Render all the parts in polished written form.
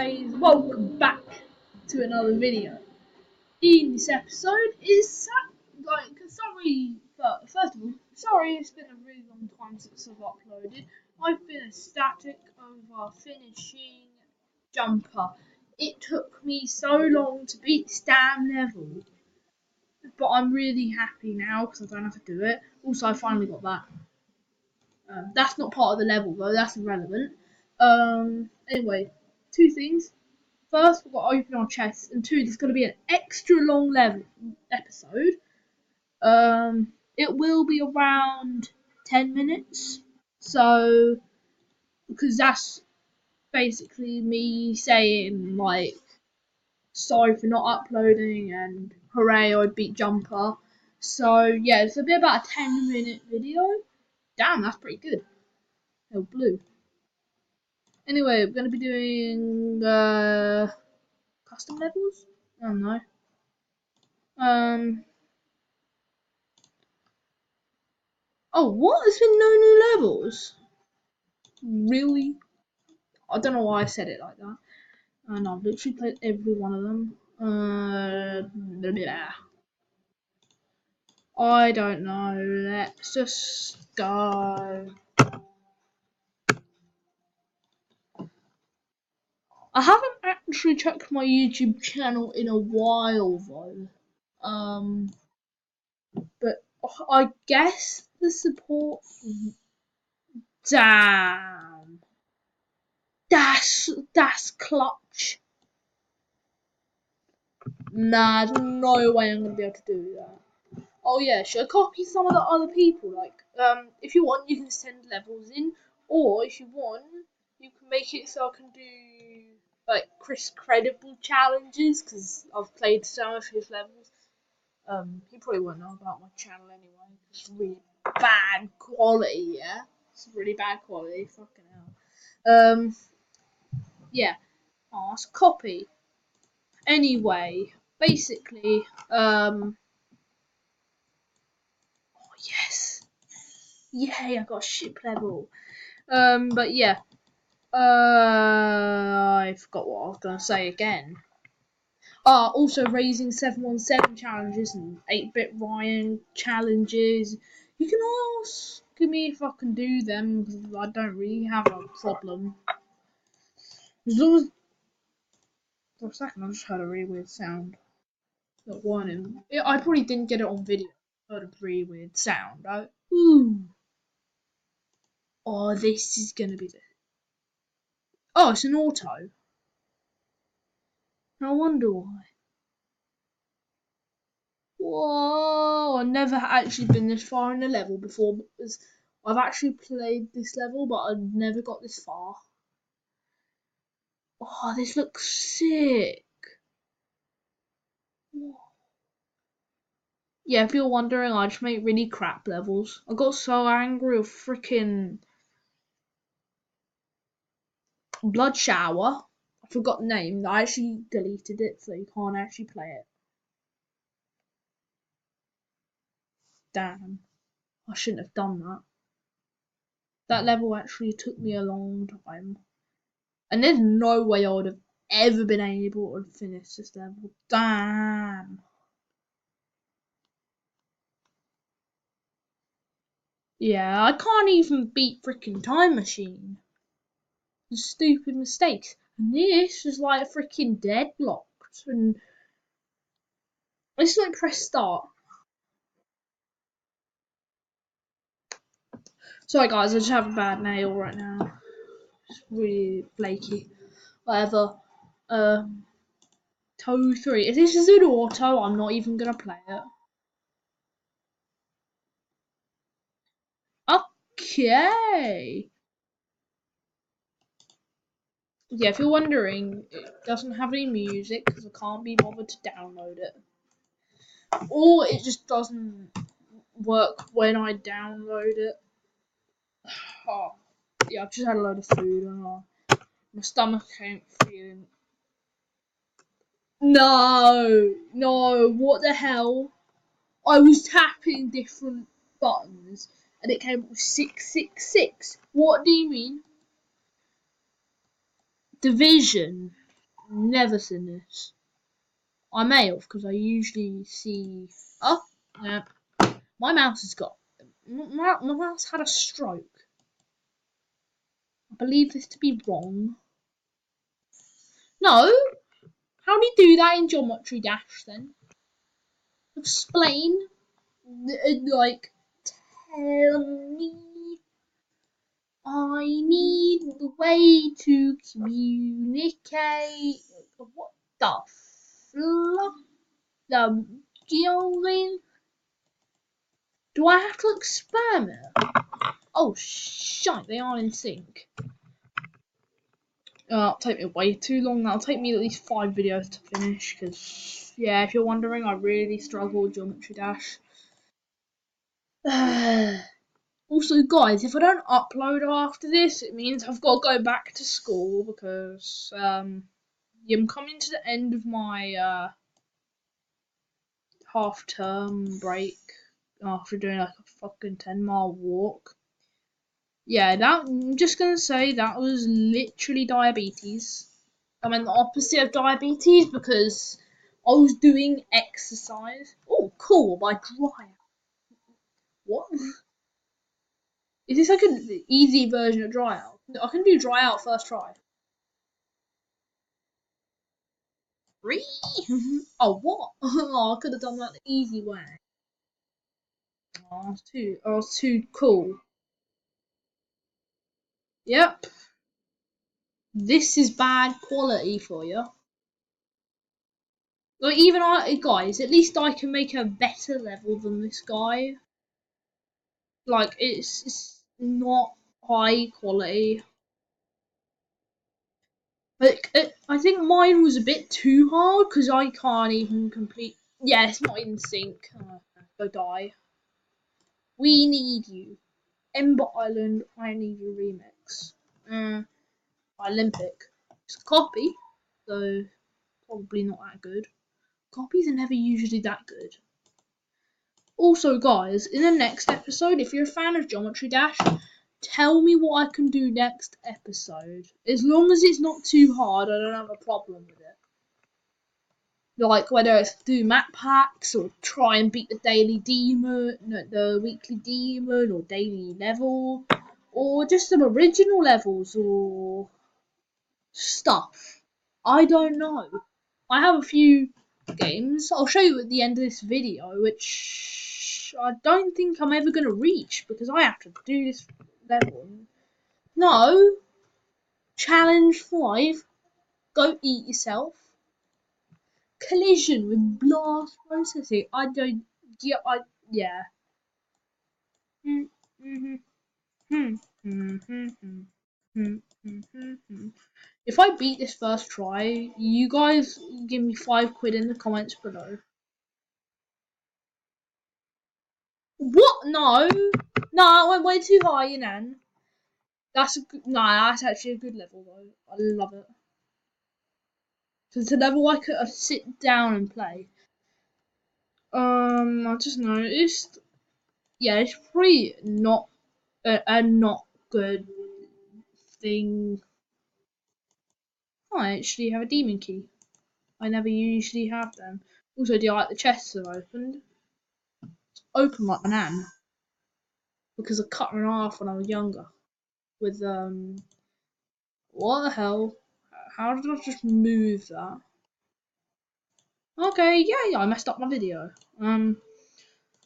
guys, welcome back to another video. In this episode first of all, sorry it's been a really long time since I've uploaded. I've been ecstatic over finishing Jumper. It took me so long to beat this damn level, but I'm really happy now because I don't have to do it. Also, I finally got that. That's not part of the level though, that's irrelevant. Anyway, two things. First, we've got to open our chests, and two, there's going to be an extra long episode. It will be around 10 minutes, so because that's basically me saying like sorry for not uploading and hooray I beat Jumper. So yeah, it's a bit about a 10-minute video. Damn, that's pretty good. Oh, blue. Anyway, we're going to be doing custom levels? I don't know. Oh, what? There's been no new levels? Really? I don't know why I said it like that. And I've literally played every one of them. Blah. I don't know. Let's just go. I haven't actually checked my YouTube channel in a while though. But I guess the support. Damn. That's clutch. Nah, there's no way I'm gonna be able to do that. Oh yeah, should I copy some of the other people? Like, if you want, you can send levels in, or if you want, you can make it so I can do like Chris Credible challenges because I've played some of his levels. He probably won't know about my channel anyway. It's really bad quality, yeah. It's really bad quality. Fucking hell. Yeah. Oh, it's a copy. Anyway, basically, oh yes, yay! I got a ship level. But yeah, I forgot what I was gonna say again. Also raising 717 challenges and 8-bit Ryan challenges. You can ask me if I can do them because I don't really have a problem. As long as for a second, I just heard a really weird sound. That one, I probably didn't get it on video. I heard a really weird sound. Ooh. Oh, this is gonna be the. Oh, it's an auto. I wonder why. Whoa! I've never actually been this far in a level before because I've actually played this level, but I've never got this far. Oh, this looks sick. Whoa. Yeah, if you're wondering, I just make really crap levels. I got so angry with freaking Blood Shower. I forgot the name. I actually deleted it, so you can't actually play it. Damn. I shouldn't have done that. That level actually took me a long time. And there's no way I would have ever been able to finish this level. Damn. Yeah, I can't even beat freaking Time Machine. Stupid mistakes. And this is like freaking deadlocked. And let's like press start. Sorry guys, I just have a bad nail right now. It's really flaky. Whatever. Toe 3. If this is an auto, I'm not even gonna play it. Okay. Yeah, if you're wondering, it doesn't have any music because I can't be bothered to download it. Or it just doesn't work when I download it. Oh, yeah, I've just had a load of food and my stomach ain't feeling. No, what the hell? I was tapping different buttons and it came up with 666. What do you mean? Division. never seen this. I may have, because I usually see. Oh, yeah. My mouse has got. My mouse had a stroke. I believe this to be wrong. No? How do you do that in Geometry Dash then? Explain. Like, tell me. I need the way to communicate. What the fluff? The geometry? Do I have to experiment? Oh shite, they are in sync. It'll take me way too long. That'll take me at least 5 videos to finish. Because yeah, if you're wondering, I really struggle with Geometry Dash. Also, guys, if I don't upload after this, it means I've got to go back to school because yeah, I'm coming to the end of my half-term break after doing like a fucking 10-mile walk. Yeah, I'm just gonna say that was literally diabetes. I mean the opposite of diabetes because I was doing exercise. Oh, cool! My dry. What? Is this like an easy version of dry out? I can do dry out first try. Really? Oh, what? Oh, I could have done that the easy way. Oh, I was too cool. Yep. This is bad quality for you. Like, even guys, at least I can make a better level than this guy. Like, it's not high quality. Like, I think mine was a bit too hard because I can't even complete. Yeah, it's not in sync. Go die. We need you. Ember Island, I need you remix. Olympic. It's a copy, so probably not that good. Copies are never usually that good. Also, guys, in the next episode, if you're a fan of Geometry Dash, tell me what I can do next episode. As long as it's not too hard, I don't have a problem with it. Like whether it's do map packs or try and beat the daily demon, no, the weekly demon or daily level, or just some original levels or stuff. I don't know. I have a few games. I'll show you at the end of this video, which I don't think I'm ever going to reach because I have to do this level. No. Challenge 5. Go eat yourself. Collision with blast processing. I don't. Yeah. Hmm. Hmm. Hmm. Hmm. Hmm. Hmm. Hmm. Hmm. If I beat this first try, you guys give me £5 in the comments below. What? No, no, I went way too high, you know. That's actually a good level though. I love it. So it's a level I could sit down and play. I just noticed. Yeah, it's probably not a not good thing. Oh, I actually have a demon key. I never usually have them. Also, do you like the chests I've opened? It's open like an Anne because I cut her in half when I was younger. With what the hell? How did I just move that? Okay, yeah, I messed up my video. I'm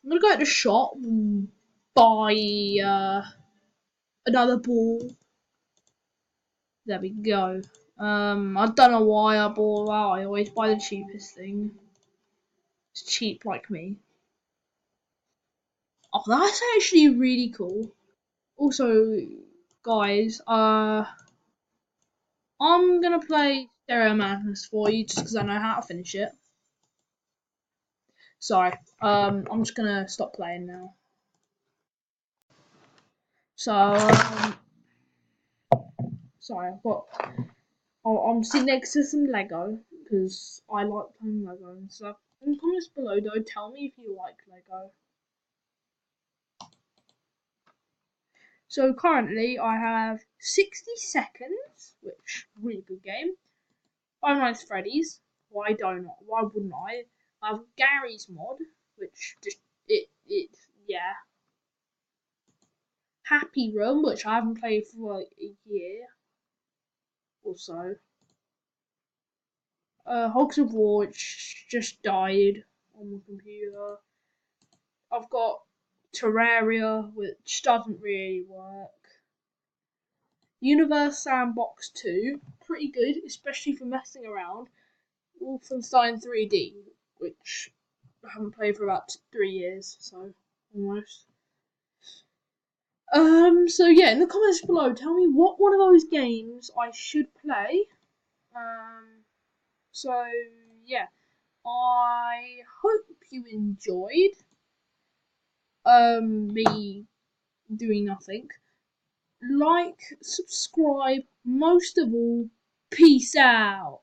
gonna go to the shop and buy another ball. There we go. I don't know why I bought that. I always buy the cheapest thing. It's cheap like me. Oh, that's actually really cool. Also, guys, I'm gonna play Stereo Madness for you just because I know how to finish it. Sorry. I'm just gonna stop playing now. So, sorry, I'm sitting next to some Lego because I like playing Lego and stuff. In the comments below, though, tell me if you like Lego. So currently, I have 60 seconds, which really good game. Five Nights at Freddy's. Why don't I? Why wouldn't I? I have Gary's mod, which just yeah. Happy Room, which I haven't played for like a year or so. Hogs of War, which just died on my computer. I've got Terraria, which doesn't really work. Universe Sandbox 2, pretty good, especially for messing around. Wolfenstein 3D, which I haven't played for about 3 years, so almost. So yeah, in the comments below, tell me what one of those games I should play. So yeah, I hope you enjoyed me doing nothing. Like, subscribe, most of all, peace out.